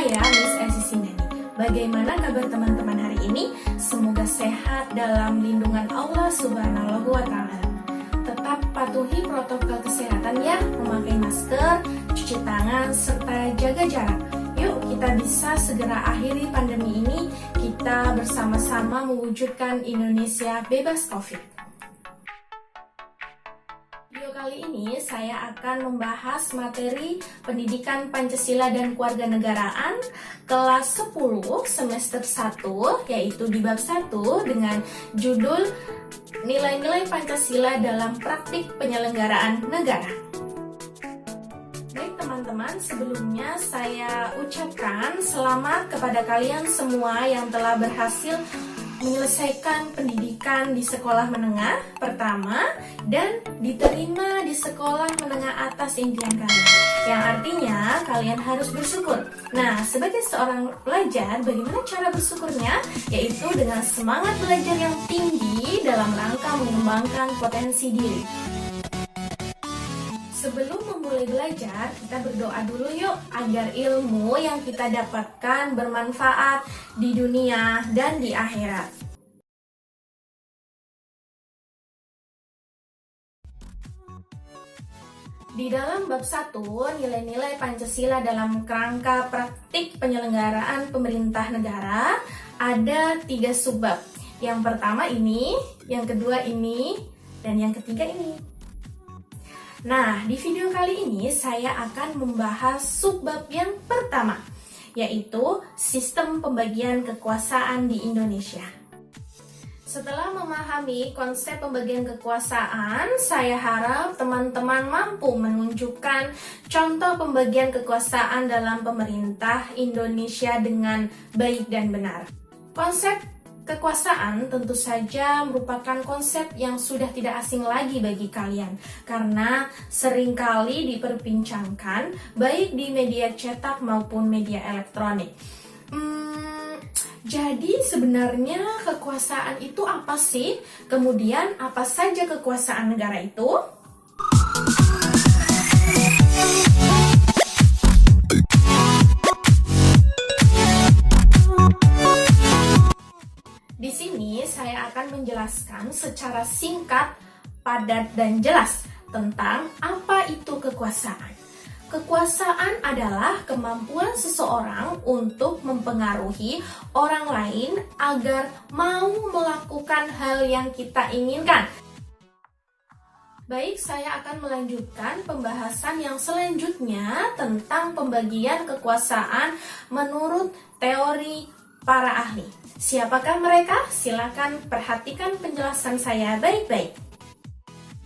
saya Miss Esi Sindani. Bagaimana kabar teman-teman hari ini? Semoga sehat dalam lindungan Allah Subhanahu wa Ta'ala. Tetap patuhi protokol kesehatan ya, memakai masker, cuci tangan, serta jaga jarak. Yuk kita bisa segera akhiri pandemi ini, kita bersama-sama mewujudkan Indonesia bebas COVID. Video kali ini saya akan membahas materi Pendidikan Pancasila dan Kewarganegaraan kelas 10 semester 1, yaitu di bab 1 dengan judul Nilai-nilai Pancasila dalam Praktik Penyelenggaraan Negara. Baik teman-teman, sebelumnya saya ucapkan selamat kepada kalian semua yang telah berhasil menyelesaikan pendidikan di sekolah menengah pertama dan diterima di sekolah menengah atas impian kalian, yang artinya kalian harus bersyukur. Nah, sebagai seorang pelajar, bagaimana cara bersyukurnya? Yaitu dengan semangat belajar yang tinggi dalam rangka mengembangkan potensi diri. Sebelum memulai belajar, kita berdoa dulu yuk agar ilmu yang kita dapatkan bermanfaat di dunia dan di akhirat. Di dalam bab 1, nilai-nilai Pancasila dalam kerangka praktik penyelenggaraan pemerintah negara, ada 3 subbab. Yang pertama ini, yang kedua ini, dan yang ketiga ini. Nah, di video kali ini saya akan membahas subbab yang pertama, yaitu sistem pembagian kekuasaan di Indonesia. Setelah memahami konsep pembagian kekuasaan, saya harap teman-teman mampu menunjukkan contoh pembagian kekuasaan dalam pemerintah Indonesia dengan baik dan benar. Konsep kekuasaan tentu saja merupakan konsep yang sudah tidak asing lagi bagi kalian, karena seringkali diperbincangkan baik di media cetak maupun media elektronik. Jadi sebenarnya kekuasaan itu apa sih? Kemudian apa saja kekuasaan negara itu? Di sini saya akan menjelaskan secara singkat, padat, dan jelas tentang apa itu kekuasaan. Kekuasaan adalah kemampuan seseorang untuk mempengaruhi orang lain agar mau melakukan hal yang kita inginkan. Baik, saya akan melanjutkan pembahasan yang selanjutnya tentang pembagian kekuasaan menurut teori para ahli. Siapakah mereka? Silakan perhatikan penjelasan saya baik-baik.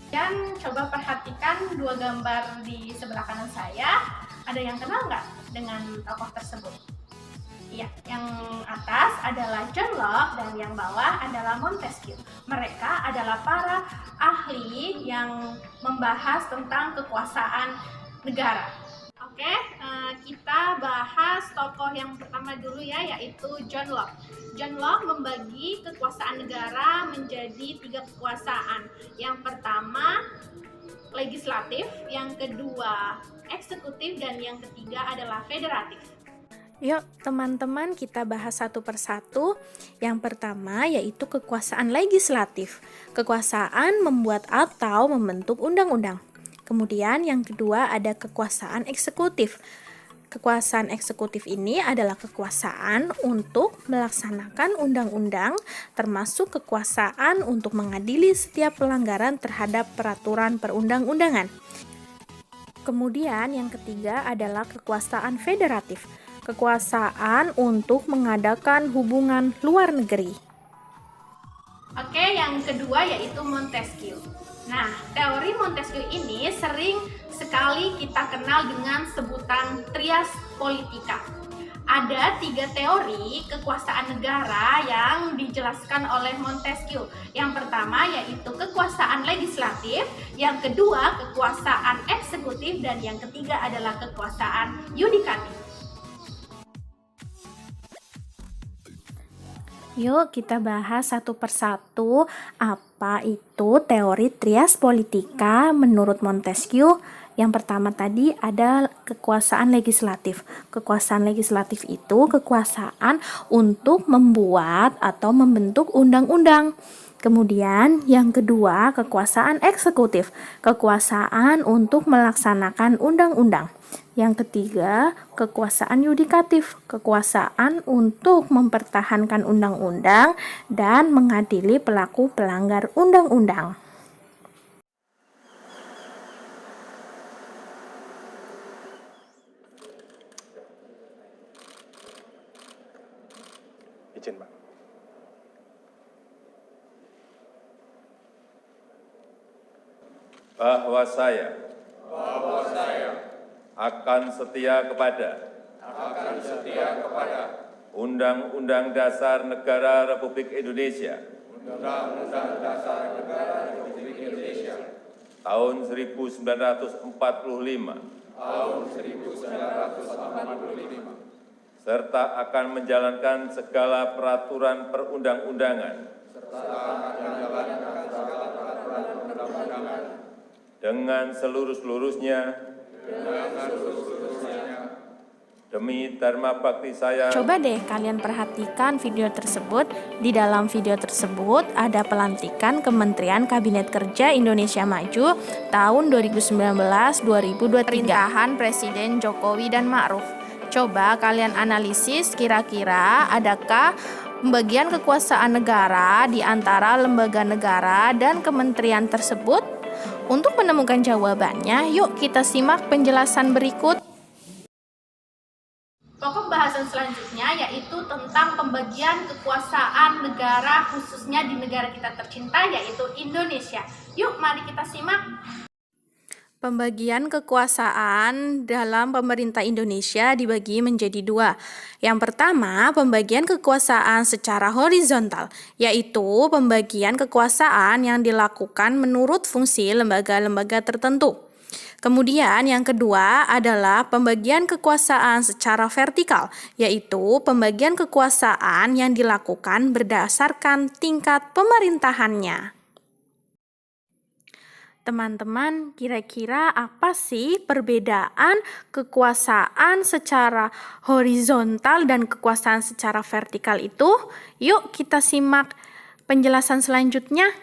Dan coba perhatikan 2 gambar di sebelah kanan saya. Ada yang kenal nggak dengan tokoh tersebut? Iya, yang atas adalah John Locke dan yang bawah adalah Montesquieu. Mereka adalah para ahli yang membahas tentang kekuasaan negara. Oke, kita bahas tokoh yang pertama dulu ya, yaitu John Locke. John Locke membagi kekuasaan negara menjadi 3 kekuasaan. Yang pertama legislatif, yang kedua eksekutif, dan yang ketiga adalah federatif. Yuk teman-teman, kita bahas satu persatu. Yang pertama yaitu kekuasaan legislatif. Kekuasaan membuat atau membentuk undang-undang. Kemudian yang kedua ada kekuasaan eksekutif. Kekuasaan eksekutif ini adalah kekuasaan untuk melaksanakan undang-undang, termasuk kekuasaan untuk mengadili setiap pelanggaran terhadap peraturan perundang-undangan. Kemudian yang ketiga adalah kekuasaan federatif. Kekuasaan untuk mengadakan hubungan luar negeri. Oke, yang kedua yaitu Montesquieu. Nah, teori Montesquieu ini sering sekali kita kenal dengan sebutan trias politika. Ada 3 teori kekuasaan negara yang dijelaskan oleh Montesquieu. Yang pertama yaitu kekuasaan legislatif, yang kedua kekuasaan eksekutif, dan yang ketiga adalah kekuasaan yudikatif. Yuk kita bahas satu persatu apa itu teori trias politika menurut Montesquieu. Yang pertama tadi ada kekuasaan legislatif. Kekuasaan legislatif itu kekuasaan untuk membuat atau membentuk undang-undang. Kemudian yang kedua, kekuasaan eksekutif. Kekuasaan untuk melaksanakan undang-undang. Yang ketiga, kekuasaan yudikatif. Kekuasaan untuk mempertahankan undang-undang dan mengadili pelaku pelanggar undang-undang. Izin, Pak. Bahwa saya akan setia kepada Undang-Undang Dasar Negara Republik Indonesia tahun 1945 serta akan menjalankan segala peraturan perundang-undangan dengan seluruh-seluruhnya demi dharma bakti saya. Coba deh kalian perhatikan video tersebut. Di dalam video tersebut ada pelantikan Kementerian Kabinet Kerja Indonesia Maju tahun 2019-2023. Perintahan Presiden Jokowi dan Ma'ruf. Coba kalian analisis kira-kira adakah pembagian kekuasaan negara di antara lembaga negara dan kementerian tersebut? Untuk menemukan jawabannya, yuk kita simak penjelasan berikut. Pokok bahasan selanjutnya yaitu tentang pembagian kekuasaan negara khususnya di negara kita tercinta yaitu Indonesia. Yuk mari kita simak. Pembagian kekuasaan dalam pemerintah Indonesia dibagi menjadi dua. Yang pertama, pembagian kekuasaan secara horizontal, yaitu pembagian kekuasaan yang dilakukan menurut fungsi lembaga-lembaga tertentu. Kemudian yang kedua adalah pembagian kekuasaan secara vertikal, yaitu pembagian kekuasaan yang dilakukan berdasarkan tingkat pemerintahannya. Teman-teman, kira-kira apa sih perbedaan kekuasaan secara horizontal dan kekuasaan secara vertikal itu? Yuk kita simak penjelasan selanjutnya.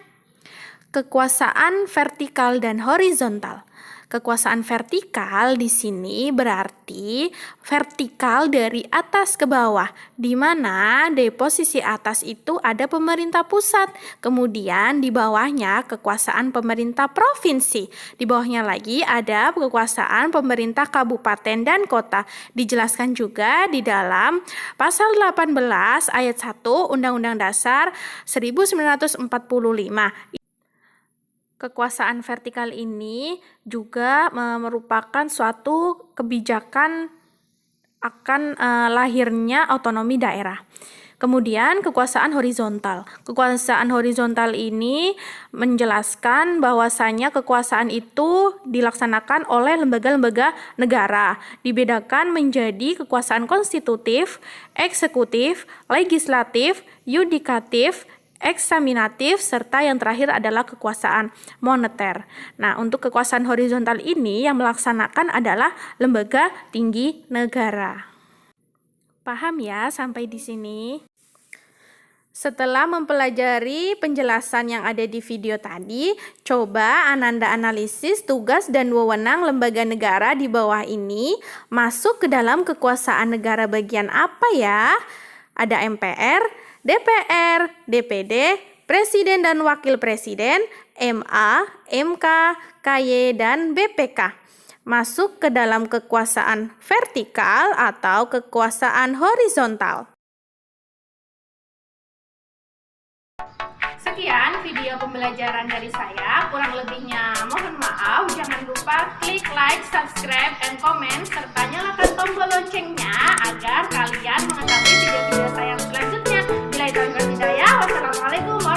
Kekuasaan vertikal dan horizontal. Kekuasaan vertikal di sini berarti vertikal dari atas ke bawah, di mana di posisi atas itu ada pemerintah pusat, kemudian di bawahnya kekuasaan pemerintah provinsi, di bawahnya lagi ada kekuasaan pemerintah kabupaten dan kota. Dijelaskan juga di dalam pasal 18 ayat 1 Undang-Undang Dasar 1945. Kekuasaan vertikal ini juga merupakan suatu kebijakan akan lahirnya otonomi daerah. Kemudian kekuasaan horizontal. Kekuasaan horizontal ini menjelaskan bahwasanya kekuasaan itu dilaksanakan oleh lembaga-lembaga negara. Dibedakan menjadi kekuasaan konstitutif, eksekutif, legislatif, yudikatif, eksaminatif, serta yang terakhir adalah kekuasaan moneter. Nah, untuk kekuasaan horizontal ini yang melaksanakan adalah lembaga tinggi negara. Paham ya sampai di sini? Setelah mempelajari penjelasan yang ada di video tadi, coba Ananda analisis tugas dan wewenang lembaga negara di bawah ini masuk ke dalam kekuasaan negara bagian apa ya? Ada MPR, DPR, DPD, Presiden dan Wakil Presiden, MA, MK, KY, dan BPK. Masuk ke dalam kekuasaan vertikal atau kekuasaan horizontal. Sekian video pembelajaran dari saya, kurang lebihnya mohon maaf. Jangan lupa klik like, subscribe, and comment, serta nyalakan tombol loncengnya agar kalian mengetahui video-video saya selanjutnya. Bila itu hidayah, wassalamualaikum warahmatullahi wabarakatuh.